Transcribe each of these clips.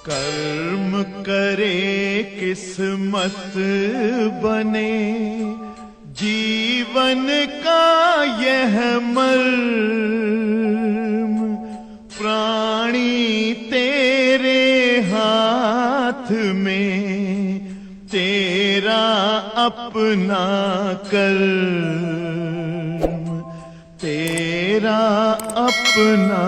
कर्म करे किस्मत बने जीवन का यह मर्म, प्राणी तेरे हाथ में तेरा अपना कर्म, तेरा अपना।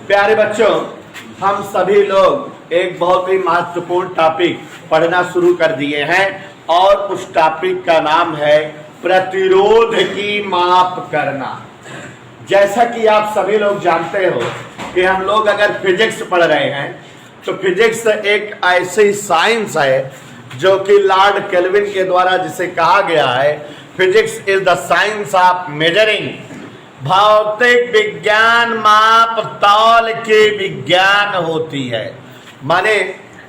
प्यारे बच्चों, हम सभी लोग एक बहुत ही महत्वपूर्ण टॉपिक पढ़ना शुरू कर दिए हैं और उस टॉपिक का नाम है प्रतिरोध की माप करना। जैसा कि आप सभी लोग जानते हो कि हम लोग अगर फिजिक्स पढ़ रहे हैं तो फिजिक्स एक ऐसी साइंस है जो कि लॉर्ड केल्विन के द्वारा जिसे कहा गया है physics is the science of measuring. भौतिक विज्ञान माप तौल के विज्ञान होती है, माने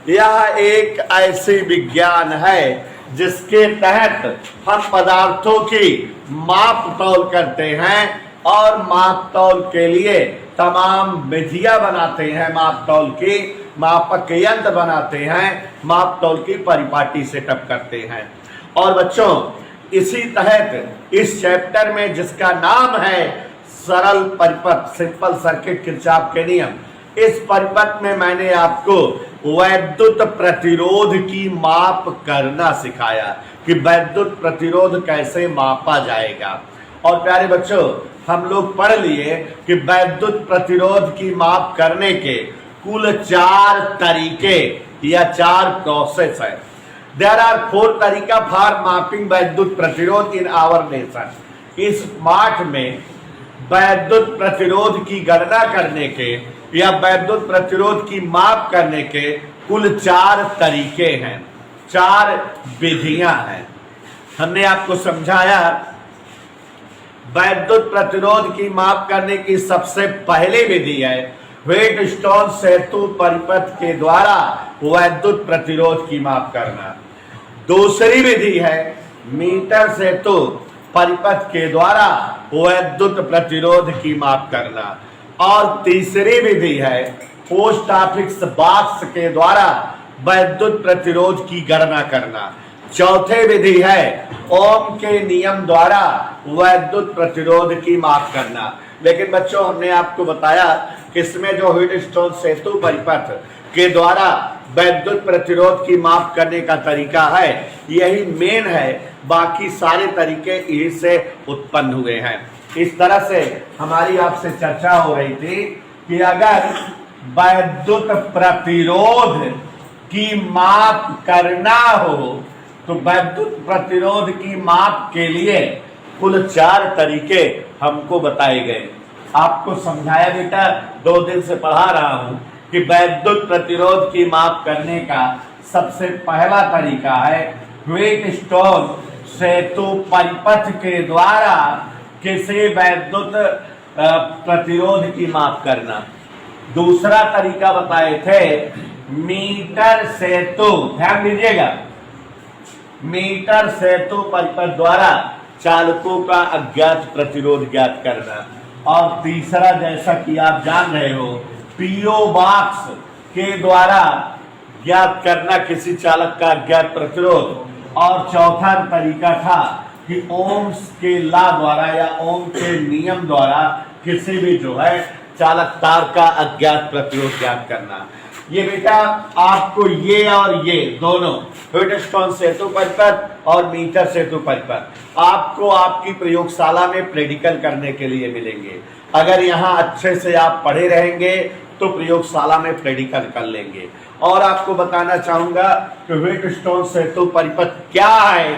यह एक ऐसी विज्ञान है जिसके तहत हम पदार्थों की माप तौल करते हैं और माप तौल के लिए तमाम विधियां बनाते हैं, माप तौल की मापक यंत्र बनाते हैं, माप तौल की परिपाटी सेटअप करते हैं। और बच्चों, इसी तहत इस चैप्टर में जिसका नाम है सरल परिपथ, सिंपल सर्किट किरचॉफ के नियम, इस परिपथ में मैंने आपको वैद्युत प्रतिरोध की माप करना सिखाया कि वैद्युत प्रतिरोध कैसे मापा जाएगा। और प्यारे बच्चों, हम लोग पढ़ लिए कि वैद्युत प्रतिरोध की माप करने के कुल 4 तरीके या 4 प्रोसेस है। देयर आर 4 तरीका फॉर मापिंग वैद्युत प्रतिरोध इन आवर नेशन। इस पाठ में वैद्युत प्रतिरोध की गणना करने के या वैद्युत प्रतिरोध की माप करने के कुल 4 तरीके हैं, 4 विधियां हैं। हमने आपको समझाया वैद्युत प्रतिरोध की माप करने की सबसे पहली विधि है व्हीटस्टोन सेतु परिपथ के द्वारा वैद्युत प्रतिरोध की माप करना। दूसरी विधि है मीटर सेतु परिपथ के द्वारा वैद्युत प्रतिरोध की माप करना। और तीसरी विधि है पोस्ट ऑफिस बॉक्स के द्वारा वैद्युत प्रतिरोध की गणना करना। चौथी विधि है ओम के नियम द्वारा वैद्युत प्रतिरोध की माप करना। लेकिन बच्चों, हमने आपको बताया कि इसमें जो व्हीटस्टोन सेतु परिपथ के द्वारा वैद्युत प्रतिरोध की माप करने का तरीका है यही मेन है, बाकी सारे तरीके यही से उत्पन्न हुए हैं। इस तरह से हमारी आपसे चर्चा हो रही थी कि अगर वैद्युत प्रतिरोध की माप करना हो तो वैद्युत प्रतिरोध की माप के लिए कुल 4 तरीके हमको बताए गए। आपको समझाया बेटा, 2 दिन से पढ़ा रहा हूं कि वैद्युत प्रतिरोध की माप करने का सबसे पहला तरीका है व्हीटस्टोन सेतु परिपथ के द्वारा किसी वैद्युत प्रतिरोध की माप करना। दूसरा तरीका बताए थे मीटर सेतु, ध्यान दीजिएगा, मीटर सेतु परिपथ द्वारा चालकों का अज्ञात प्रतिरोध ज्ञात करना। और तीसरा, जैसा कि आप जान रहे हो, पीओ बॉक्स के द्वारा ज्ञात करना किसी चालक का अज्ञात प्रतिरोध। और चौथा तरीका था कि ओम्स के लॉ द्वारा या ओम के नियम द्वारा किसी भी जो है चालक तार का अज्ञात प्रतिरोध ज्ञात करना। ये बेटा आपको ये और ये दोनों व्हीटस्टोन सेतु परिपथ और मीटर सेतु परिपथ आपको आपकी प्रयोगशाला में प्रैक्टिकल करने के लिए मिलेंगे। अगर यहाँ अच्छे से आप पढ़े रहेंगे तो प्रयोगशाला में प्रैक्टिकल कर लेंगे। और आपको बताना चाहूंगा कि व्हीटस्टोन सेतु परिपथ क्या है,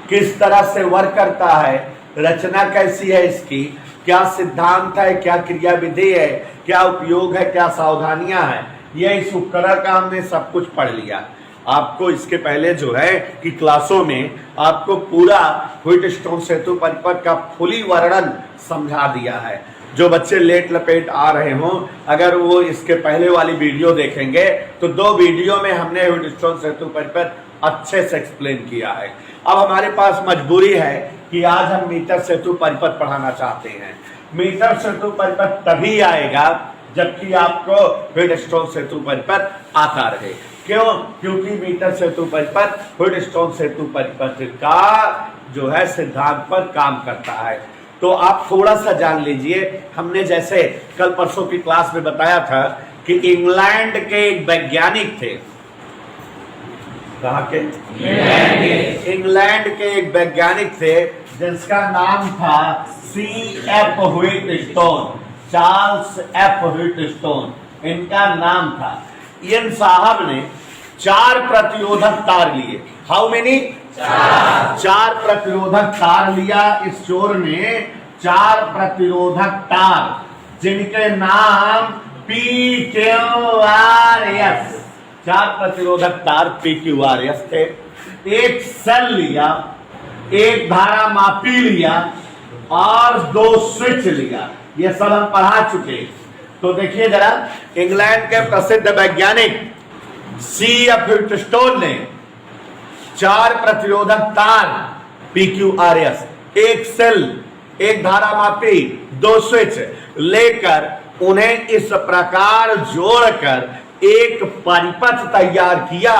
किस तरह से वर्क करता है, रचना कैसी है इसकी, क्या सिद्धांत है, क्या क्रिया विधि है, क्या उपयोग है, क्या सावधानियां हैं, ये इस उपकरण का हमने सब कुछ पढ़ लिया। आपको इसके पहले जो है कि क्लासों में आपको पूरा व्हीटस्टोन सेतु परिपथ का फुली वर्णन समझा दिया है। जो बच्चे लेट लपेट आ रहे हों, अगर वो इसके पहले वाली वीडियो देखेंगे तो 2 वीडियो में हमने व्हीटस्टोन सेतु परिपथ अच्छे से एक्सप्लेन किया है। अब हमारे पास मजबूरी है कि आज हम मीटर सेतु परिपथ पढ़ाना चाहते हैं। मीटर सेतु परिपथ तभी आएगा जबकि आपको व्हीटस्टोन सेतु परिपथ आता रहे। क्यों? क्योंकि मीटर सेतु परिपथ व्हीटस्टोन सेतु परिपथ का जो है सिद्धांत पर काम करता है। तो आप थोड़ा सा जान लीजिए। हमने जैसे कल परसों की क्लास में बताया था कि इंग्लैंड के एक वैज्ञानिक थे। कहाँ के? इंग्लैंड के एक वैज्ञानिक थे जिसका नाम था C.F. Wheatstone, Charles F. Wheatstone इनका नाम था। इन साहब ने 4 प्रतिरोधक तार लिए। How many? 4 प्रतिरोधक तार लिया। इस चोर ने 4 प्रतिरोधक तार जिनके नाम PQRS, 4 प्रतिरोधक तार PQRS थे। एक सेल लिया, एक धारा मापी लिया और 2 स्विच लिया। ये सब हम पढ़ा चुके। तो देखिए जरा, इंग्लैंड के प्रसिद्ध वैज्ञानिक C.F. व्हीटस्टोन ने 4 प्रतिरोधक तार PQRS, एक सेल, एक धारा मापी, 2 स्विच लेकर उन्हें इस प्रकार जोड़कर एक परिपथ तैयार किया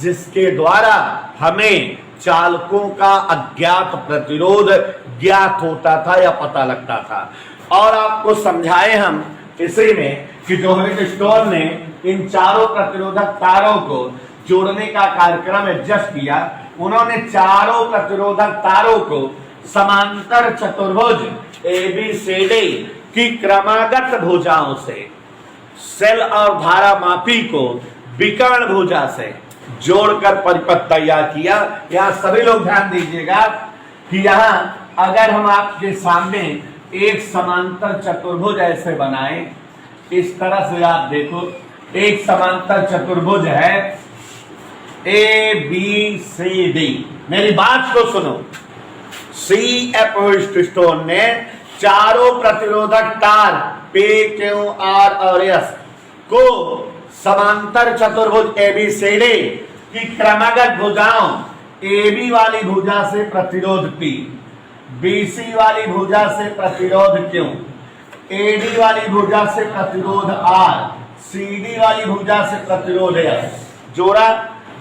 जिसके द्वारा हमें चालकों का अज्ञात प्रतिरोध ज्ञात होता था या पता लगता था। और आपको समझाए हम इसी में कि जो व्हीटस्टोन ने इन 4 प्रतिरोधक तारों को जोड़ने का कार्यक्रम एडजस्ट किया, उन्होंने 4 प्रतिरोधक तारों को समांतर चतुर्भुज ABCD की क्रमागत भुजाओं से, सेल और धारा मापी को विकर्ण भुजा से जोड़कर परिपथ तैयार किया। यहां सभी लोग ध्यान दीजिएगा कि यहां अगर हम आपके सामने एक समांतर चतुर्भुज ऐसे बनाएं, इस तरह से आप देखो, एक समांतर चतुर्भुज है ABCD। मेरी बात को सुनो। C.F. व्हीटस्टोन ने 4 प्रतिरोधक तार PQR और S को समांतर चतुर्भुज ABCD की क्रमागत भुजाओं AB वाली भुजा से प्रतिरोध P, BC वाली भुजा से प्रतिरोध Q, AD वाली भुजा से प्रतिरोध R, CD वाली भुजा से प्रतिरोध S जोड़ा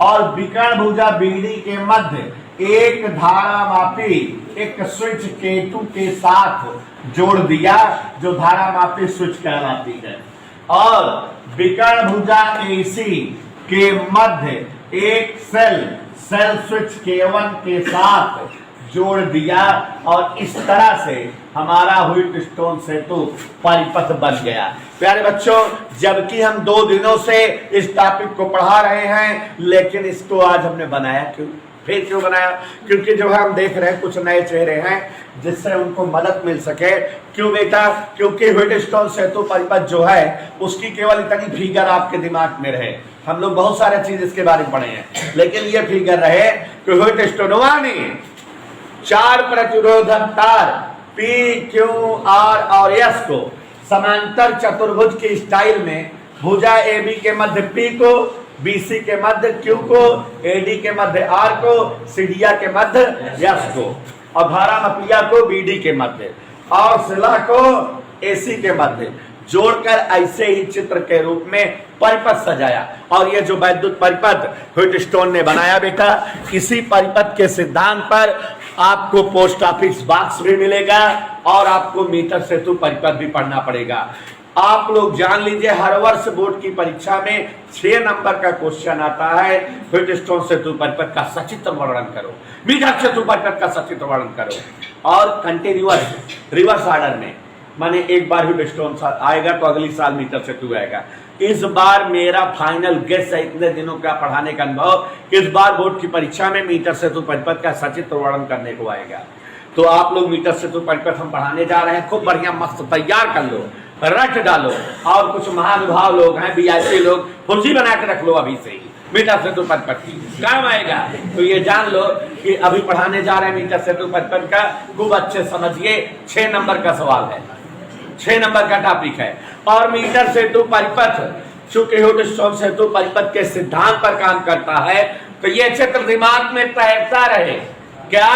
और विकर्ण भुजा BD के मध्य एक धारा मापी, एक स्विच K2 के साथ जोड़ दिया जो धारा मापी स्विच कहलाती है। और विकर्ण भुजा AC के मध्य एक सेल स्विच K1 के साथ जोड़ दिया और इस तरह से हमारा व्हीटस्टोन सेतु परिपथ बन गया। प्यारे बच्चों, जबकि हम 2 दिनों से इस टॉपिक को पढ़ा रहे हैं, लेकिन इसको आज हमने बनाया क्यों? फिर क्यों बनाया? क्योंकि जो है हम देख रहे हैं कुछ नए चेहरे हैं जिससे उनको मदद मिल सके। क्यों बेटा? क्योंकि व्हीटस्टोन सेतु परिपथ जो है उसकी केवल इतनी फिगर आपके दिमाग में रहे। हम लोग बहुत सारे चीज इसके बारे में पढ़े हैं, लेकिन ये फिगर रहे कि व्हीटस्टोनवा ने 4 प्रतिरोधक तार PQR और S को समांतर चतुर्भुज की स्टाइल में भुजा AB के मध्य P को, BC के मध्य Q को, AD के मध्य R को, CDA के मध्य S को और धारा मपिया को BD के मध्य और शिला को AC के मध्य जोड़कर ऐसे ही चित्र के रूप में परिपथ सजाया। और ये जो वैद्युत परिपथ व्हीटस्टोन ने बनाया बेटा, इसी परिपथ के सिद्धांत पर आपको पोस्ट ऑफिस बॉक्स भी मिलेगा और आपको मीटर सेतु परिपथ भी पढ़ना पड़ेगा। आप लोग जान लीजिए, हर वर्ष बोर्ड की परीक्षा में 6 नंबर का क्वेश्चन आता है, व्हीटस्टोन सेतु परिपथ का सचित्र वर्णन करो, मीटर सेतु परिपथ का सचित्र वर्णन करो और कंटिन्यूअस रिवर्स ऑर्डर में, माने एक बार व्हीटस्टोन आएगा तो अगली साल मीटर सेतु आएगा। इस बार मेरा फाइनल गेस है, इतने दिनों का पढ़ाने का अनुभव, इस बार बोर्ड की परीक्षा में मीटर सेतु परिपथ का सचित्र वर्णन करने को आएगा। तो आप लोग मीटर सेतु परिपथ हम पढ़ाने जा रहे हैं, खूब बढ़िया मस्त तैयार कर लो, रट डालो। और कुछ महानुभाव लोग हैं, VIP लोग, फुर्जी बना के रख लो अभी से ही मीटर सेतु परिपथ की काम आएगा। तो ये जान लो कि अभी पढ़ाने जा रहे हैं मीटर सेतु परिपथ का, खूब अच्छे समझिए। 6 नंबर का सवाल है, 6 नंबर का टॉपिक है। और मीटर सेतु परिपथ चूंकि व्हीटस्टोन सेतु परिपथ के सिद्धांत पर काम करता है, तो ये चित्र दिमाग में तैरता रहे। क्या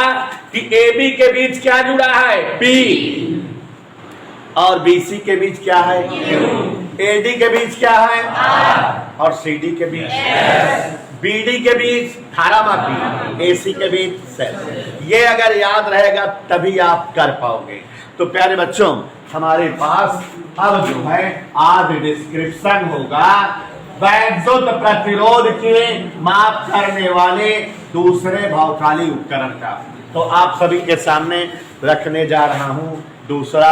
कि AB के बीच क्या जुड़ा है, P, और BC के बीच क्या है, AD के बीच क्या है, और CD के बीच, BD के बीच धारामापी, AC के बीच सेल। ये अगर याद रहेगा तभी आप कर पाओगे। तो प्यारे बच्चों, हमारे पास अब जो है आज डिस्क्रिप्शन होगा वैद्युत प्रतिरोध के माप करने वाले दूसरे भौकाली उपकरण का। तो आप सभी के सामने रखने जा रहा हूं दूसरा,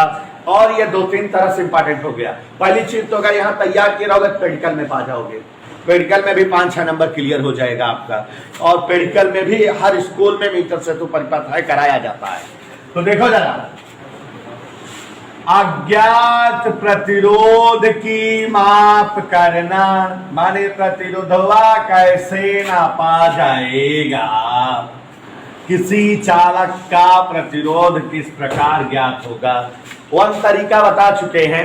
और ये 2-3 तरह से इंपॉर्टेंट हो गया। पहली चीज तो अगर यहाँ तैयार किया रहोगे पेडिकल में पा जाओगे, पेडिकल में भी 5-6 नंबर क्लियर हो जाएगा आपका। और पेडिकल में भी हर स्कूल में मीटर सेतु परिपथ है, कराया जाता है। तो देखो जरा, अज्ञात प्रतिरोध की माप करना, माने प्रतिरोधवा कैसे नापा जाएगा, किसी चालक का प्रतिरोध किस प्रकार ज्ञात होगा। वन तरीका बता चुके हैं,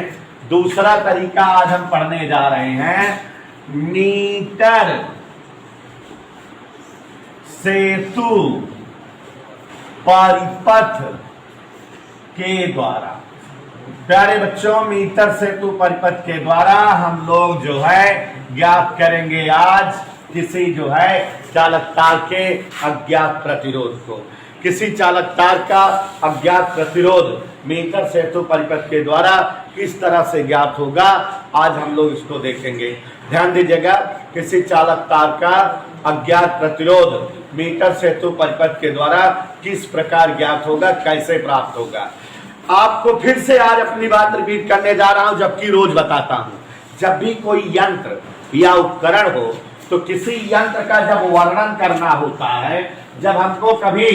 दूसरा तरीका आज हम पढ़ने जा रहे हैं। मीटर सेतु परिपथ के द्वारा, प्यारे बच्चों, मीटर सेतु परिपथ के द्वारा हम लोग जो है ज्ञात करेंगे आज किसी जो है चालक तार के अज्ञात प्रतिरोध को। किसी चालक तार का अज्ञात प्रतिरोध मीटर सेतु परिपथ के द्वारा किस तरह से ज्ञात होगा, आज हम लोग इसको देखेंगे। ध्यान दीजिएगा, किसी चालक तार का अज्ञात प्रतिरोध मीटर सेतु परिपथ के द्वारा किस प्रकार ज्ञात होगा, कैसे प्राप्त होगा। आपको फिर से आज अपनी बात रिपीट करने जा रहा हूं, जबकि रोज बताता हूं। जब भी कोई यंत्र या उपकरण हो तो किसी यंत्र का जब वर्णन करना होता है, जब हमको कभी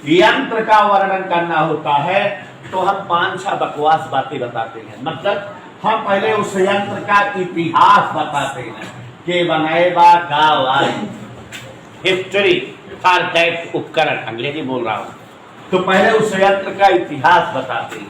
यंत्र का वर्णन करना होता है तो हम 5-6 बकवास बातें बताते हैं। मतलब हम पहले उस यंत्र का इतिहास बताते हैं कि बनाएबा का हिस्ट्री फॉर दैट उपकरण, अंग्रेजी बोल रहा हूं। तो पहले उस यंत्र का इतिहास बताते हैं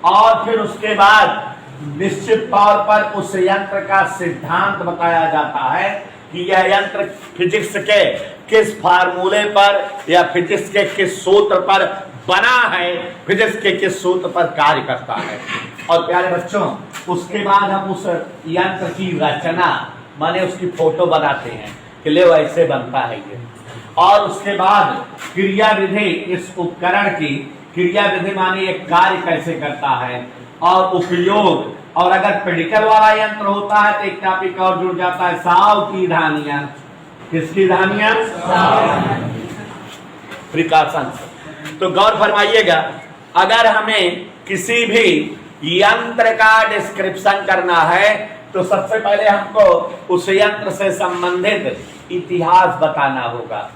और फिर उसके बाद निश्चित तौर पर उस यंत्र का सिद्धांत बताया जाता है कि यह यंत्र फिजिक्स के किस फार्मूले पर या फिजिक्स के किस सूत्र पर बना है, फिजिक्स के किस सूत्र पर कार्य करता है। और प्यारे बच्चों, उसके बाद हम उस यंत्र की रचना माने उसकी फोटो बनाते हैं कि ले वैसे बनता है ये। और उसके बाद क्रिया विधि, इस उपकरण की क्रिया विधि माने एक कार्य कैसे करता है और उपयोग। और अगर पेडिकल वाला यंत्र होता है तो एक टॉपिक और जुड़ जाता है, साव की धानियां। किसकी धानियां? प्रिकॉशन। तो गौर फरमाइएगा, अगर हमें किसी भी यंत्र का डिस्क्रिप्शन करना है तो सबसे पहले हमको उस यंत्र से संबंधित इतिहास बताना होगा।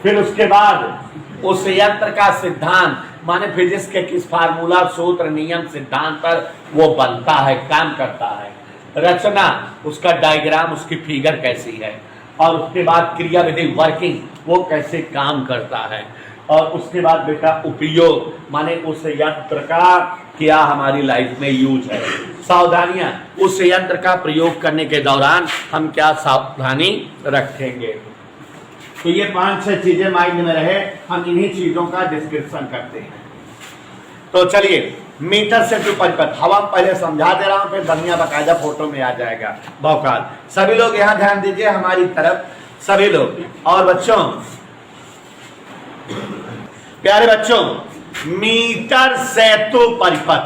फिर उसके बाद उस यंत्र का सिद्धांत माने फिजिक्स के किस फार्मूला, सूत्र, नियम, सिद्धांत पर वो बनता है, काम करता है। रचना, उसका डायग्राम, उसकी फिगर कैसी है। और उसके बाद क्रिया विधि, वर्किंग, वो कैसे काम करता है। और उसके बाद बेटा उपयोग माने उस यंत्र का क्या हमारी लाइफ में यूज है। सावधानियां, उस यंत्र का प्रयोग करने के दौरान हम क्या सावधानी रखेंगे। तो ये 5-6 चीजें माइंड में रहे, हम इन्हीं चीजों का डिस्क्रिप्शन करते हैं। तो चलिए, मीटर सेतु परिपथ हवा पहले समझा दे रहा हूं, फिर धनिया बकायदा फोटो में आ जाएगा भौकाल। सभी लोग यहां ध्यान दीजिए हमारी तरफ, सभी लोग। और बच्चों, प्यारे बच्चों, मीटर सेतु परिपथ,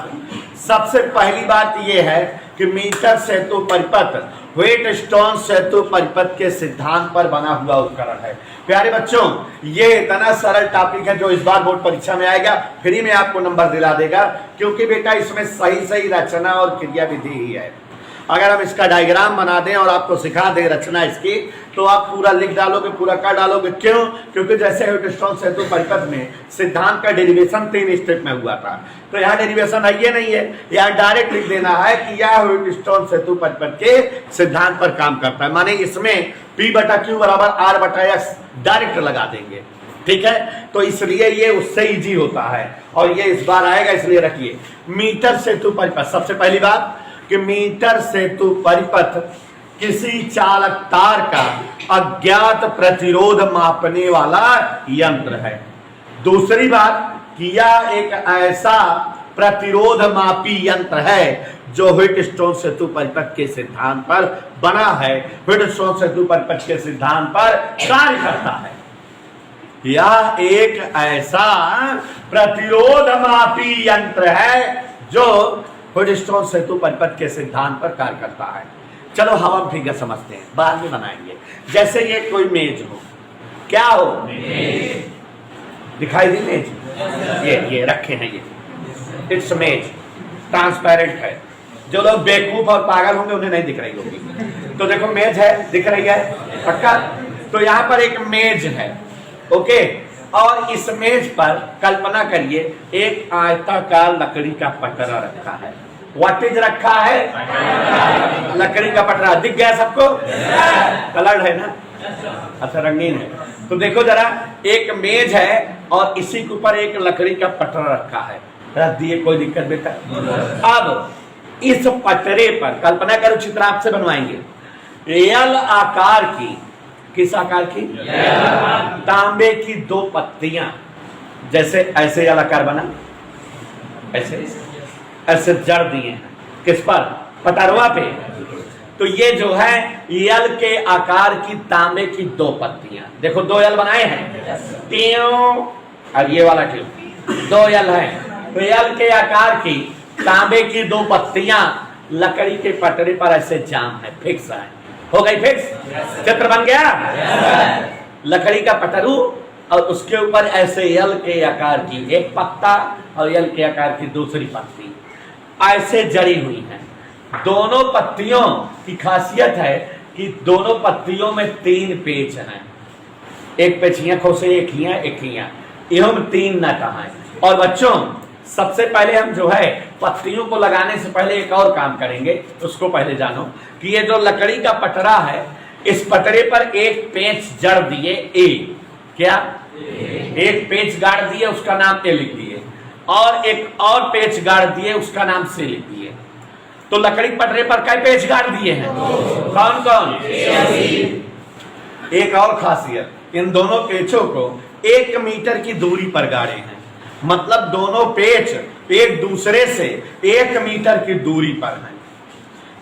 सबसे पहली बात यह है कि मीटर सेतु परिपथ व्हीटस्टोन सेतु परिपथ के सिद्धांत पर बना हुआ उपकरण है। प्यारे बच्चों, ये इतना सरल टॉपिक है जो इस बार बोर्ड परीक्षा में आएगा, फ्री में आपको नंबर दिला देगा, क्योंकि बेटा इसमें सही रचना और क्रिया विधि ही है। अगर हम इसका डायग्राम बना दें और आपको सिखा दें रचना इसकी, तो आप पूरा लिख डालोगे, पूरा कर डालोगे। क्यों? क्योंकि जैसे व्हीटस्टोन सेतु परिपथ में सिद्धांत का डेरिवेशन 3 स्टेप में हुआ था, तो यहाँ डेरिवेशन है ये नहीं है, यहाँ डायरेक्ट लिख देना है कि यह व्हीटस्टोन सेतु परिपथ के सिद्धांत पर काम करता है। माने इसमें P/Q बराबर R/S डायरेक्ट लगा देंगे, ठीक है। तो इसलिए ये उससे इजी होता है और ये इस बार आएगा, इसलिए रखिए। मीटर सेतु परिपथ, सबसे पहली बात कि मीटर सेतु परिपथ किसी चालक तार का अज्ञात प्रतिरोध मापने वाला यंत्र है। दूसरी बात कि यह एक ऐसा प्रतिरोध मापी यंत्र है जो व्हीटस्टोन सेतु परिपथ के सिद्धांत पर बना है, व्हीटस्टोन सेतु परिपथ के सिद्धांत पर कार्य करता है। यह एक ऐसा प्रतिरोध मापी यंत्र है जो व्हीटस्टोन सेतु परिपथ के सिद्धांत पर कार्य करता है। चलो हम ठीक है समझते हैं, बाद में बनाएंगे। जैसे ये कोई मेज हो, क्या हो, दिखाई दी मेज, ये रखे हैं, ये इट्स मेज, ट्रांसपेरेंट है। जो लोग बेवकूफ और पागल होंगे उन्हें नहीं दिख रही होगी। तो देखो मेज है, दिख रही है पक्का। तो यहाँ पर एक मेज है, ओके, और इस मेज पर कल्पना करिए एक आयताकार लकड़ी का पटरा रखा है। व्हाट इज रखा है? लकड़ी का पटरा। दिख गया सबको? कलर्ड है ना, अच्छा रंगीन है। तो देखो जरा, एक मेज है और इसी के ऊपर एक लकड़ी का पटरा रखा है। रख दिए, कोई दिक्कत बेटा? अब इस पटरे पर कल्पना करो, चित्र आपसे बनवाएंगे, एल आकार की, किस आकार की? तांबे की दो पत्तियां, जैसे ऐसे एल आकार बना, ऐसे ऐसे जड़ दिए हैं, किस पर? पटरवा पे। तो ये जो है एल के आकार की तांबे की दो पत्तियां, देखो दो एल बनाए हैं, त्यों, और ये वाला क्यों, दो एल है। तो एल के आकार की तांबे की दो पत्तियां लकड़ी के पटरे पर ऐसे जाम है, फिक्स है। हो गई फिक्स? चित्र बन गया। लकड़ी का पटरू और उसके ऊपर ऐसे एल के आकार की एक पत्ता और एल के आकार की दूसरी पत्ती ऐसे जड़ी हुई है। दोनों पत्तियों की खासियत है कि दोनों पत्तियों में 3 पेच हैं, एक पेचियां खोसे, एक हियां, एवं 3 नट हैं। और बच्चों सबसे पहले हम जो है पत्तियों को लगाने से पहले एक और काम करेंगे, उसको पहले जानो कि ये जो लकड़ी का पटरा है, इस पटरे पर एक पेच जड़ दिए, ए, क्या? एक पेच गाड़ दिए, उसका नाम ए लिख दिए, और एक और पेच गाड़ दिए, उसका नाम से लिख दिए। तो लकड़ी पटरे पर कई पेच गाड़ दिए हैं? कौन कौन? एक और खासियत, इन दोनों पेचों को 1 मीटर की दूरी पर गाड़े हैं, मतलब दोनों पेच एक दूसरे से 1 मीटर की दूरी पर हैं।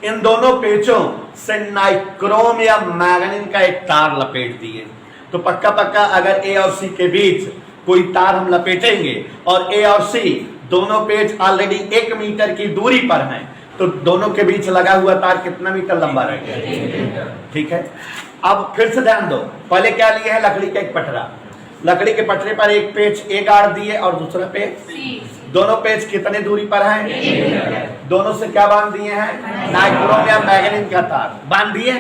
इन दोनों पेचों से नाइक्रोम या मैग्नीन का एक तार लपेट दिए। तो पक्का अगर ए और सी के बीच कोई तार हम लपेटेंगे और ए और सी दोनों पेच ऑलरेडी 1 मीटर की दूरी पर हैं, तो दोनों के बीच लगा हुआ तार कितना मीटर लंबा रहेगा? ठीक है। अब फिर से ध्यान दो, पहले क्या लिए है? लकड़ी का एक पटरा, लकड़ी के पटरे पर एक पेच ए गाड़ दिए और दूसरा पेच, दोनों पेच कितने दूरी पर हैं? दोनों से क्या बांध दिए हैं? नाइक्रोम या मैग्नीन का तार बांध दिए।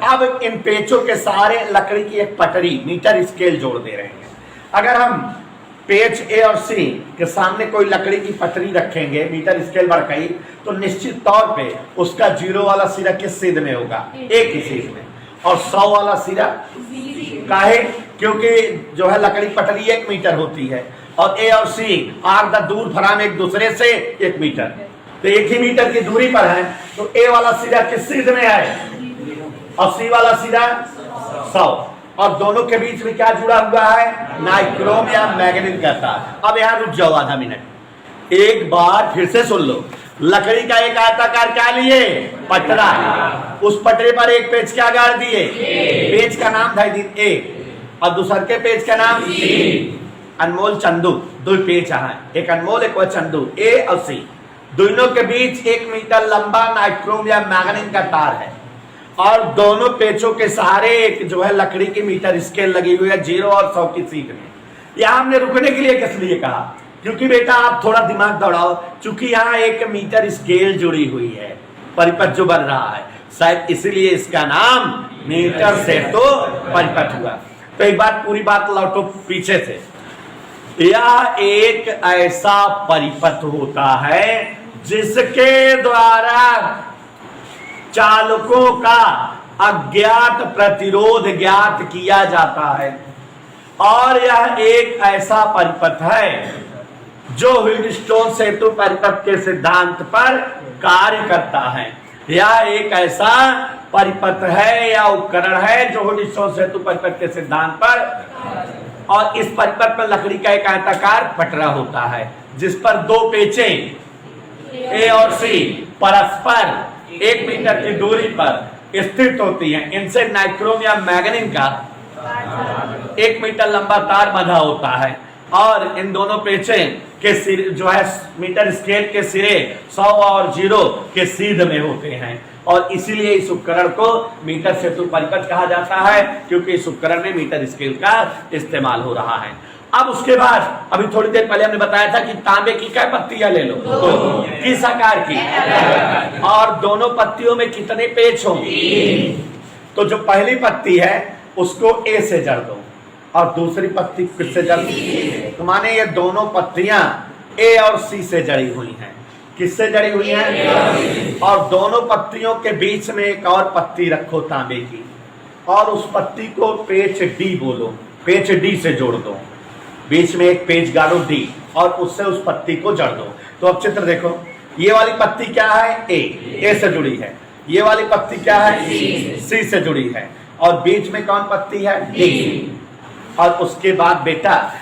अब इन पेचों के सहारे लकड़ी की एक पटरी मीटर स्केल जोड़ दे रहे हैं। अगर हम पेच ए और सी के सामने कोई लकड़ी की पटरी रखेंगे मीटर स्केल बढ़ाई, तो निश्चित तौर पे उसका 0 वाला सिरा किस सीध में होगा? एक ही सीध में, और 100 वाला सिरा काहे? क्योंकि जो है लकड़ी पटरी 1 मीटर होती है और ए और सी आर द दूर फराम एक दूसरे से 1 मीटर, तो 1 ही मीटर की दूरी पर है। तो ए वाला सिरा किस सीध में है और सी वाला सिरा 100, और दोनों के बीच में क्या जुड़ा हुआ है? नाइक्रोम या मैग्नीन का तार। अब यहाँ रुक जाओ आधा मिनट, एक बार फिर से सुन लो। लकड़ी का एक आयताकार क्या लिए? पटरा। उस पटरे पर एक पेच क्या गाड़ दिए? पेच का नाम था ए और दूसर के पेच का नाम सी। अनमोल चंदू, 2 पेच है, एक अनमोल एक चंदू, ए और सी। दोनों के बीच 1 मीटर लंबा नाइक्रोम या मैग्नीन का तार है और दोनों पेचों के सहारे एक जो है लकड़ी की मीटर स्केल लगी हुई है 0 और 100 की सीध में। यहाँ हमने रुकने के लिए किस लिए कहा? क्योंकि बेटा आप थोड़ा दिमाग दौड़ाओ, चूंकि यहाँ 1 मीटर स्केल जुड़ी हुई है, परिपथ जो बन रहा है, शायद इसीलिए इसका नाम मीटर सेतु परिपथ हुआ। तो एक बात, पूरी बात लौटो पीछे से। यह एक ऐसा परिपथ होता है जिसके द्वारा चालकों का अज्ञात प्रतिरोध ज्ञात किया जाता है, और यह एक ऐसा परिपथ है जो व्हीटस्टोन सेतु परिपथ के सिद्धांत पर कार्य करता है। यह एक ऐसा परिपथ है या उपकरण है जो व्हीटस्टोन सेतु परिपथ के सिद्धांत पर, और इस परिपथ पर लकड़ी का एक आयताकार पटरा होता है जिस पर दो पेचे ए और सी परस्पर 1 मीटर की दूरी पर स्थित होती हैं। इनसे नाइक्रोम या मैग्नीन का 1 मीटर लंबा तार बंधा होता है और इन दोनों पेचे के सिरे जो है मीटर स्केल के सिरे 100 और 0 के सीध में होते हैं और इसीलिए इस उपकरण को मीटर सेतु परिपथ कहा जाता है क्योंकि इस उपकरण में मीटर स्केल का इस्तेमाल हो रहा है। अब उसके बाद अभी थोड़ी देर पहले हमने बताया था कि तांबे की क्या पत्तियां ले लो, किस आकार की, और दोनों पत्तियों में कितने पेच होंगे। तो जो पहली पत्ती है उसको ए से जड़ दो और दूसरी पत्ती किससे जड़ दो, तो माने ये दोनों पत्तियां ए और सी से जड़ी हुई हैं। किससे जड़ी हुई हैं? और दोनों पत्तियों के बीच में एक और पत्ती रखो तांबे की और उस पत्ती को पेच डी बोलो, पेच डी से जोड़ दो, बीच में एक पेच गाड़ो डी और उससे उस पत्ती को जड़ दो। तो अब चित्र देखो, ये वाली पत्ती क्या है, ए से जुड़ी है, ये वाली पत्ती क्या है, सी से जुड़ी है और बीच में कौन पत्ती है, डी। और उसके बाद बेटा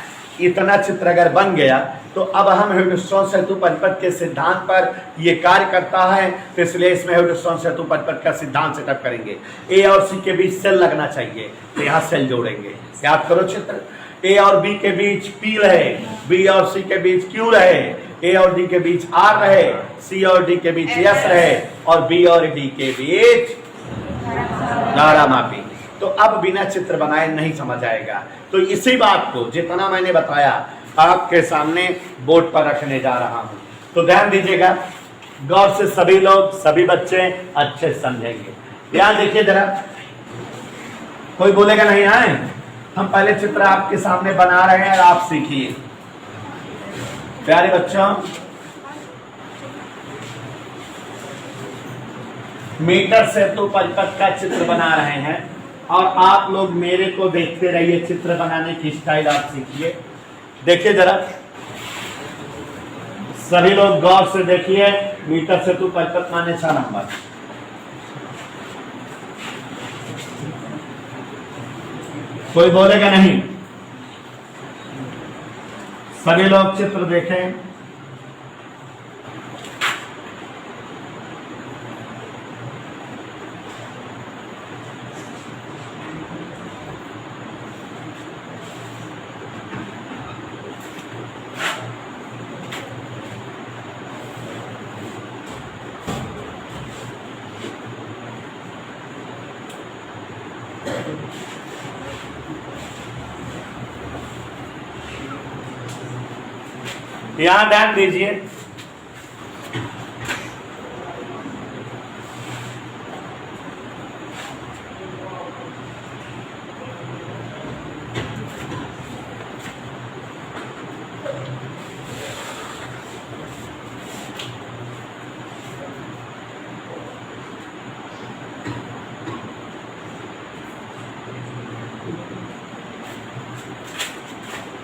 इतना चित्र अगर बन गया तो अब हम ह्यूजेंस सेतु परिपथ के सिद्धांत पर ये कार्य करता है, तो इसलिए इसमें ह्यूजेंस सेतु परिपथ का सिद्धांत सेटअप करेंगे। ए और सी के बीच सेल लगना चाहिए तो यहाँ सेल जोड़ेंगे। याद करो चित्र, ए और बी के बीच पी रहे, बी और सी के बीच क्यू रहे, ए और डी के बीच आर रहे, सी और डी के बीच एस रहे और बी और डी के बीच धारा मापी। तो अब बिना चित्र बनाए नहीं समझ आएगा, तो इसी बात को जितना मैंने बताया आपके सामने बोर्ड पर रखने जा रहा हूं, तो ध्यान दीजिएगा, गौर से सभी लोग, सभी बच्चे अच्छे समझेंगे। ध्यान देखिए जरा, कोई बोलेगा नहीं आए, हम पहले चित्र आपके सामने बना रहे हैं और आप सीखिए। प्यारे बच्चों, मीटर सेतु परिपथ का चित्र बना रहे हैं और आप लोग मेरे को देखते रहिए, चित्र बनाने की स्टाइल आप सीखिए। देखिए जरा, सभी लोग गौर से देखिए, मीटर सेतु परिपथ माने 6 नंबर। कोई बोलेगा नहीं, सभी लोग चित्र देखें। यहां ध्यान दीजिए,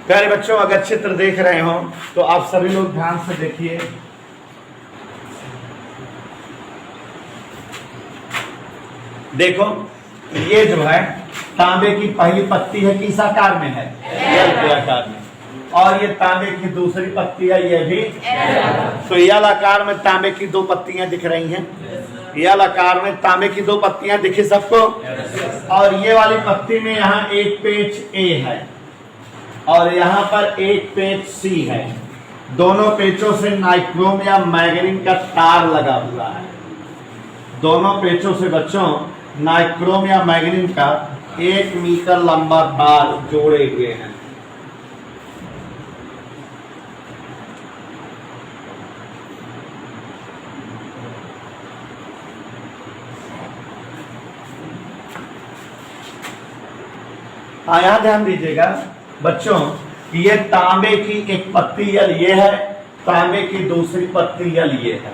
प्यारे बच्चों, अगर चित्र देख रहे हो तो आप सभी लोग ध्यान से देखिए। देखो, ये जो है तांबे की पहली पत्ती है, किस आकार में है, एल के आकार में, और ये तांबे की दूसरी पत्ती है, ये भी तो एल आकार में तांबे की 2 पत्तियां दिख रही हैं। एल आकार में तांबे की 2 पत्तियां दिखी सबको, और ये वाली पत्ती में यहाँ एक पेच ए है और यहाँ पर एक पेच सी है। दोनों पेचों से नाइक्रोम या मैग्नीन का तार लगा हुआ है। दोनों पेचों से बच्चों नाइक्रोम या मैग्नीन का 1 मीटर लंबा तार जोड़े हुए हैं। यहां ध्यान दीजिएगा बच्चों, ये तांबे की एक पत्ती यल ये है, तांबे की दूसरी पत्ती यल ये है,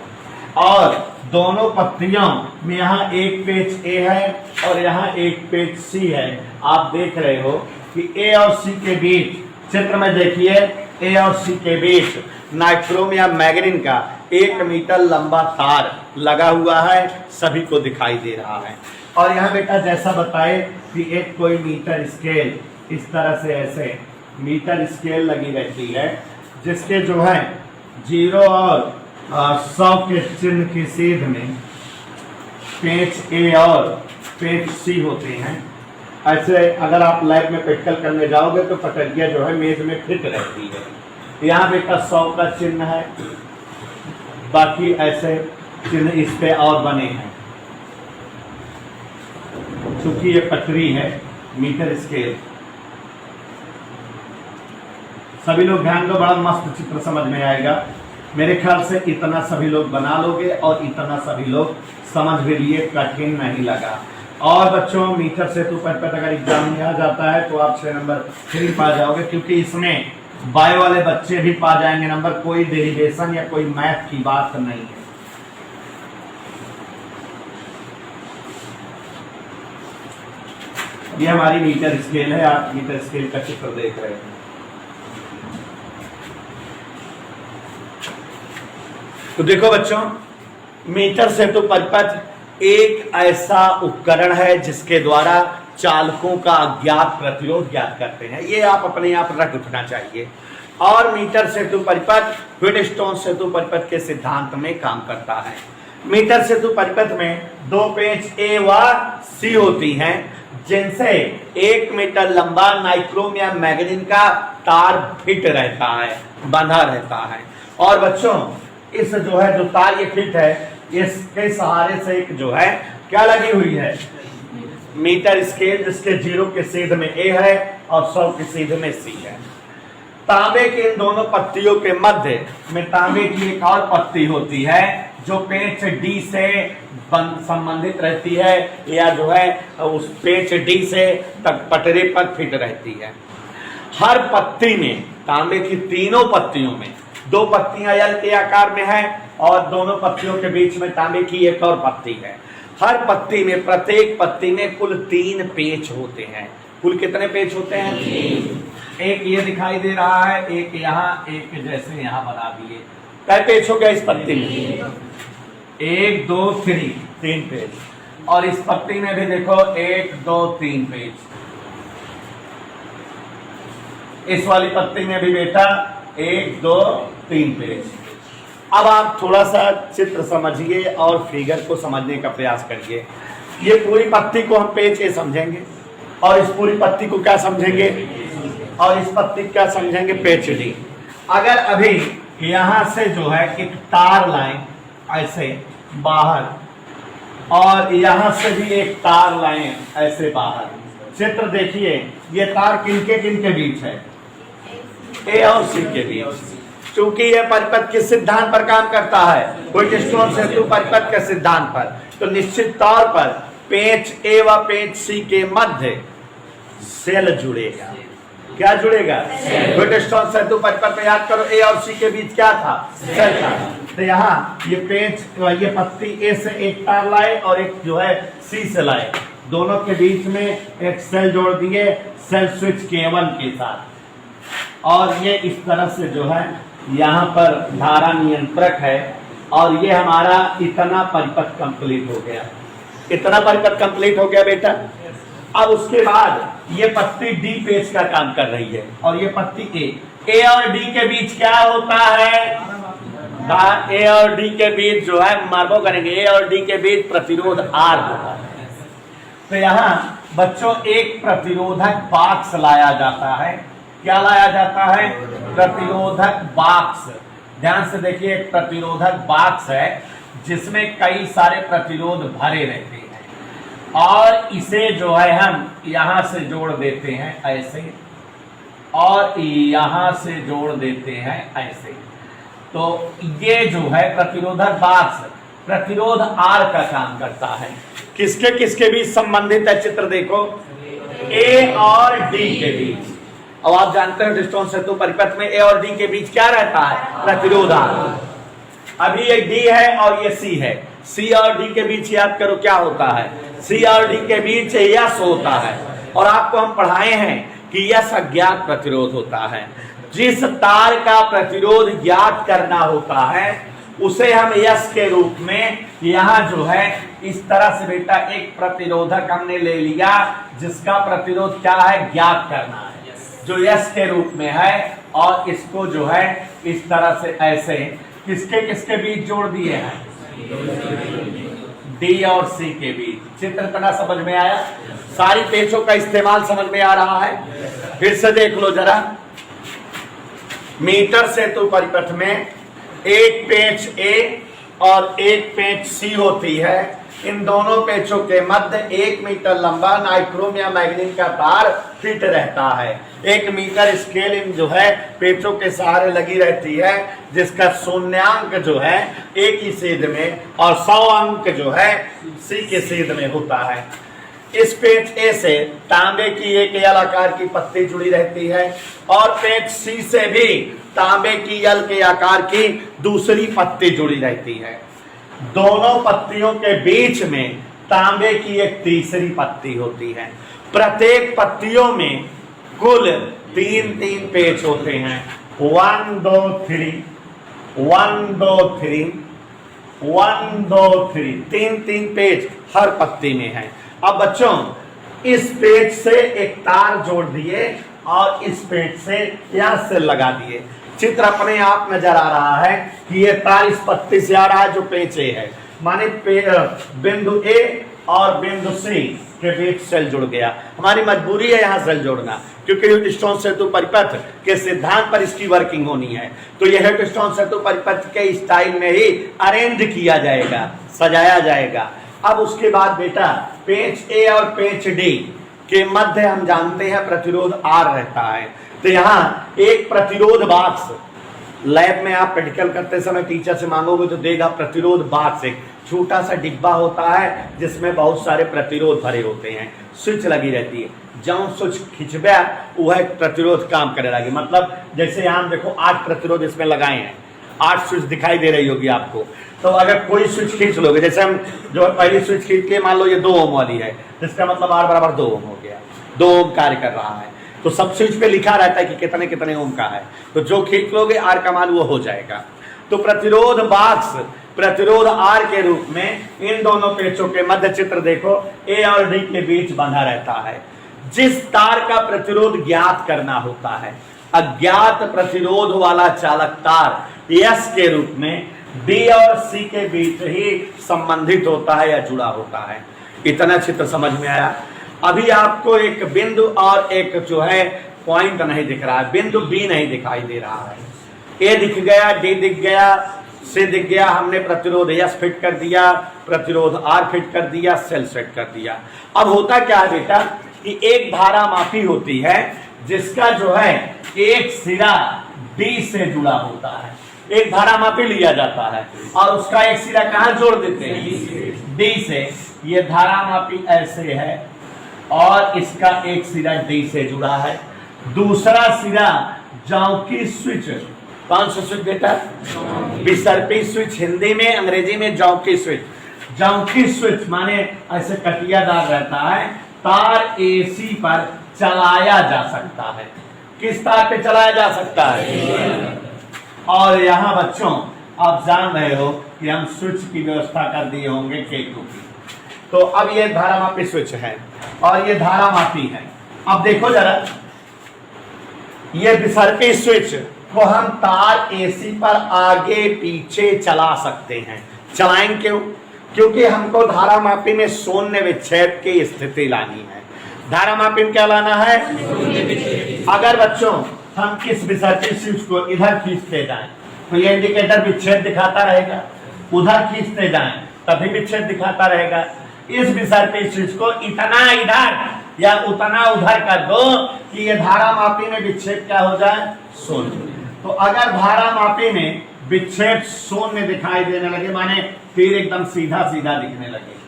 और दोनों पत्तियों में यहाँ एक पेच ए है और यहाँ एक पेच सी है। आप देख रहे हो कि ए और सी के बीच, चित्र में देखिए, ए और सी के बीच नाइक्रोम या मैग्नीन का 1 मीटर लंबा तार लगा हुआ है, सभी को दिखाई दे रहा है। और यहाँ बेटा जैसा बताए कि एक कोई मीटर स्केल इस तरह से ऐसे मीटर स्केल लगी रहती है, जिसके जो है 0 और 100 के चिन्ह की सीध में पेच ए और पेच सी होते हैं। ऐसे अगर आप लैब में प्रैक्टिकल करने जाओगे तो पटरिया जो है मेज में फिट रहती है। यहाँ बेटा 100 का चिन्ह है, बाकी ऐसे चिन्ह इस पे और बने हैं। चूंकि ये पटरी है मीटर स्केल, सभी लोग ध्यान दो, बड़ा मस्त चित्र समझ में आएगा। मेरे ख्याल से इतना सभी लोग बना लोगे और इतना सभी लोग समझ भी लिए, कठिन नहीं लगा। और बच्चों मीटर से तो परपेट अगर एग्जाम में आ जाता है तो आप 6 नंबर फ्री पा जाओगे, क्योंकि इसमें बायो वाले बच्चे भी पा जाएंगे नंबर, कोई डेरिवेशन या कोई मैथ की बात नहीं है। ये हमारी मीटर स्केल है, आप मीटर स्केल का चित्र देख रहे हैं। तो देखो बच्चों, मीटर से तो परिपथ एक ऐसा उपकरण है जिसके द्वारा चालकों का अज्ञात प्रतिरोध ज्ञात करते हैं। ये आप अपने आप रख उठना चाहिए। और मीटर सेतु परिपथ व्हीटस्टोन सेतु परिपथ के सिद्धांत में काम करता है। मीटर सेतु परिपथ में 2 पेच ए व सी होती हैं, जिनसे 1 मीटर लंबा नाइक्रोम या मैग्नीन का तार फिट रहता है, बंधा रहता है। और बच्चों इस जो है जो तार ये फिट है, इसके सहारे से एक जो है क्या लगी हुई है, मीटर स्केल, जिसके 0 के सीध में ए है और 100 के सीध में सी है। तांबे के इन दोनों पत्तियों के मध्य में तांबे की एक और पत्ती होती है जो पेच डी से संबंधित रहती है, या जो है उस पेच डी से तक पटरे पर फिट रहती है। हर पत्ती में, तांबे की तीनों पत्तियों में 2 पत्तियां एल के आकार में है और दोनों पत्तियों के बीच में तांबे की एक और पत्ती है। हर पत्ती में, प्रत्येक पत्ती में कुल 3 पेच होते हैं। कुल कितने पेच होते हैं? 3। एक ये दिखाई दे रहा है, एक यहाँ, एक जैसे यहाँ बना दिए। कै पेच हो गया इस पत्ती में? 1 2 3 पेच। और इस पत्ती में भी देखो 1 2 3 पेच। इस वाली पत्ती में भी बेटा 1 2 3 पेज। अब आप थोड़ा सा चित्र समझिए और फिगर को समझने का प्रयास करिए। ये पूरी पत्ती को हम पेज ए समझेंगे और इस पूरी पत्ती को क्या समझेंगे, और इस पत्ती क्या समझेंगे, पेज डी। अगर अभी यहां से जो है एक तार लाएं ऐसे बाहर, और यहां से भी एक तार लाएं ऐसे बाहर, चित्र देखिए, ये तार किनके बीच है? ए और सी के बीच। चूंकि यह परिपथ किस सिद्धांत पर काम करता है? व्हीटस्टोन सेतु परिपथ के सिद्धांत पर। तो निश्चित तौर पर पेच ए व पेच सी के मध्य सेल जुड़ेगा। क्या जुड़ेगा? व्हीटस्टोन सेतु परिपथ में याद करो, ए और सी के बीच क्या था? सेल था। तो यहाँ ये पेच, ये पत्ती ए से एक तार लाए और एक जो है सी से लाए, दोनों के बीच में एक सेल जोड़ दिए सेल स्विच केबल के साथ। और ये इस तरह से जो है यहाँ पर धारा नियंत्रक है, और ये हमारा इतना परिपथ कंप्लीट हो गया। इतना परिपथ कंप्लीट हो गया बेटा। अब उसके बाद ये पत्ती डी पेच का काम कर रही है और ये पत्ती ए और डी के बीच क्या होता है? ए और डी के बीच जो है मार्को करेंगे, ए और डी के बीच प्रतिरोध आर होता है। तो यहाँ बच्चों एक प्रतिरोधक बाक्स लाया जाता है। क्या लाया जाता है? प्रतिरोधक बाक्स। ध्यान से देखिए, एक प्रतिरोधक बाक्स है जिसमें कई सारे प्रतिरोध भरे रहते हैं, और इसे जो है हम यहां से जोड़ देते हैं ऐसे, और यहां से जोड़ देते हैं ऐसे। तो ये जो है प्रतिरोधक बाक्स प्रतिरोध आर का काम करता है। किसके किसके बीच संबंधित है? चित्र देखो, ए और डी के बीच। अब आप जानते हैं व्हीटस्टोन सेतु परिपथ में ए और डी के बीच क्या रहता है? प्रतिरोध आर। अभी ये डी है और ये सी है, सी और डी के बीच याद करो क्या होता है? सी और डी के बीच यस होता है। और आपको हम पढ़ाए हैं कि यस अज्ञात प्रतिरोध होता है। जिस तार का प्रतिरोध ज्ञात करना होता है उसे हम यस के रूप में, यहाँ जो है इस तरह से बेटा एक प्रतिरोधक हमने ले लिया जिसका प्रतिरोध क्या है? ज्ञात करना है। जो यस के रूप में है, और इसको जो है इस तरह से ऐसे किसके किसके बीच जोड़ दिए हैं, डी और सी के बीच। चित्र तना समझ में आया? सारी पेचों का इस्तेमाल समझ में आ रहा है? फिर से देख लो जरा। मीटर सेतु परिपथ में एक पेच ए और एक पेच सी होती है। इन दोनों पेचों के मध्य 1 मीटर लंबा नाइक्रोम या मैग्नीन का तार फिट रहता है। 1 मीटर स्केल इन जो है पेचों के सहारे लगी रहती है, जिसका शून्यांक जो है ए की सेध में और 100 अंक जो है सी के सेध में होता है। इस पेच ए से तांबे की एक एल आकार की पत्ती जुड़ी रहती है और पेच सी से भी तांबे की एल के आकार की दूसरी पत्ती जुड़ी रहती है। दोनों पत्तियों के बीच में तांबे की एक तीसरी पत्ती होती है। प्रत्येक पत्तियों में कुल 3 पेच होते हैं। 1 2 3 1 2 3 1 2 3 3 पेच हर पत्ती में है। अब बच्चों इस पेच से एक तार जोड़ दिए और इस पेच से यहां से लगा दिए। चित्र अपने आप नजर आ रहा है कि ये तार इस पत्ती से आ रहा है जो पेच ए है, माने बिंदु ए और बिंदु सी के बीच सेल जुड़ गया। हमारी मजबूरी है यहाँ सेल जोड़ना, क्योंकि ह्यूटस्टोन सेतु परिपथ के सिद्धांत पर इसकी वर्किंग होनी है। तो यह ह्यूटस्टोन सेतु परिपथ के स्टाइल में ही अरेंज किया जाएगा, सजाया जाएगा। अब उसके बाद बेटा पेच ए और पेच डी के मध्य हम जानते हैं प्रतिरोध आर रहता है। तो यहाँ एक प्रतिरोध बाक्स, लैब में आप प्रैक्टिकल करते समय टीचर से मांगोगे तो देगा प्रतिरोध बाक्स। एक छोटा सा डिब्बा होता है जिसमें बहुत सारे प्रतिरोध भरे होते हैं, स्विच लगी रहती है। जब स्विच खिंचबे वह प्रतिरोध काम करे लगे। मतलब जैसे यहाँ देखो 8 प्रतिरोध इसमें लगाए हैं, 8 स्विच दिखाई दे रही होगी आपको। तो अगर कोई स्विच खींच लोगे, जैसे हम जो पहली स्विच खींच के मान लो ये 2 ओम वाली है, जिसका मतलब R बराबर 2 ओम हो गया, 2 ओम कार्य कर रहा है। तो सब स्विच पे लिखा रहता है कि कितने कितने ओम का है, तो जो खींच लोगे R का मान वो हो जाएगा। तो प्रतिरोध बाक्स प्रतिरोध R के रूप में इन दोनों पेचों के मध्य चित्र देखो A और D के बीच बंधा रहता है। जिस तार का प्रतिरोध ज्ञात करना होता है, अज्ञात प्रतिरोध वाला चालक तार S के रूप में D और C के बीच ही संबंधित होता है या जुड़ा होता है। इतना चित्र समझ में आया? अभी आपको एक बिंदु और एक जो है पॉइंट नहीं दिख रहा है, बिंदु B नहीं दिखाई दे रहा है। A दिख गया, D दिख गया, C दिख गया, हमने प्रतिरोध S फिट कर दिया, प्रतिरोध R फिट कर दिया, सेल सेट कर दिया। अब होता क्या है बेटा कि एक धारा मापी होती है जिसका जो है एक सिरा D से जुड़ा होता है। एक धारा मापी लिया जाता है और उसका एक सिरा कहाँ जोड़ देते हैं, D से। ये धारा मापी ऐसे है और इसका एक सिरा D से जुड़ा है। दूसरा सिरा जॉकी स्विच, कौन सा स्विच बेटा? विसर्पी स्विच हिंदी में, अंग्रेजी में जॉकी स्विच। जॉकी स्विच माने ऐसे कटियादार रहता है, तार AC पर चलाया जा सकता है। किस तार पे चलाया जा सकता है? और यहाँ बच्चों आप जान रहे हो कि हम स्विच की व्यवस्था कर दिए होंगे K2 की। तो अब ये धारा मापी स्विच है और ये धारा मापी है। अब देखो जरा, ये विसर्पी स्विच को हम तार AC पर आगे पीछे चला सकते हैं। चलाएं क्यों? क्योंकि हमको धारा मापी में शून्य विक्षेप की स्थिति लानी है। धारा मापी में क्या लाना है? अगर बच्चों हम किस विसर्पी स्विच को इधर खींचते जाएं तो ये इंडिकेटर विक्षेप दिखाता रहेगा, उधर खींचते जाएं तभी विक्षेप दिखाता रहेगा। इस विसर्पी स्विच को इतना इधर या उतना उधर कर दो कि ये धारा मापी में विक्षेप क्या हो जाए? शून्य। तो अगर धारा मापी में विक्षेप शून्य दिखाई देने लगे, माने तीर एकदम सीधा सीधा दिखने लगे,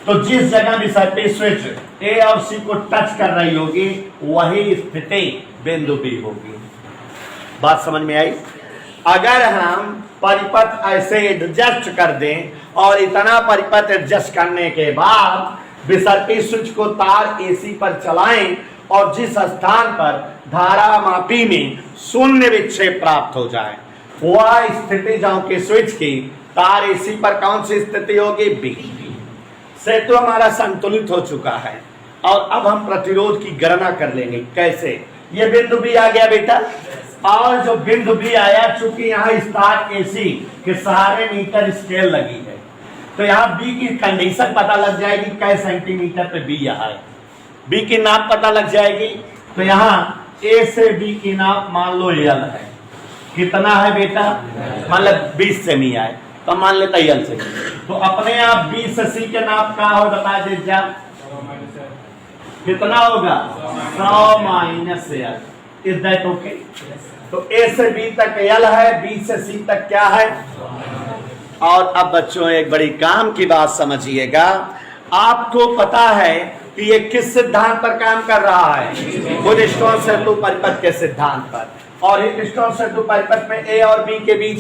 तो जिस जगह विसर्पी स्विच A और C को टच कर रही होगी वही स्थिति बिंदु B होगी। बात समझ में आई? अगर हम परिपथ ऐसे एडजस्ट कर दें और इतना परिपथ एडजस्ट करने के बाद विसर्पी स्विच को तार AC पर चलाएं और जिस स्थान पर धारा मापी में शून्य विक्षेप प्राप्त हो जाए वह स्थिति जॉकी स्विच की तार AC पर कौन सी स्थिति होगी? B। सेतु तो हमारा संतुलित हो चुका है और अब हम प्रतिरोध की गणना कर लेंगे। कैसे? ये बिंदु बी आ गया बेटा, और जो बिंदु बी आया, चूंकि यहाँ स्टार्ट एसी के सहारे मीटर स्केल लगी है, तो यहाँ बी की कंडीशन पता लग जाएगी, कै सेंटीमीटर पे बी यहाँ है, बी की नाप पता लग जाएगी। तो यहाँ ए से बी की नाप मान लो यल है, कितना है बेटा, मतलब 20 सेमी है, तो मान लेता यल से। तो अपने आप बी से सी के नाप का हो, बता दीजिए कितना होगा, 100 minus L, is that okay. तो ए से बी तक यल है, बी से सी तक क्या है। और अब बच्चों एक बड़ी काम की बात समझिएगा, आपको पता है कि ये किस सिद्धांत पर काम कर रहा है, व्हीटस्टोन सेतु परिपथ के सिद्धांत पर। और व्हीटस्टोन सेतु परिपथ में ए और बी के बीच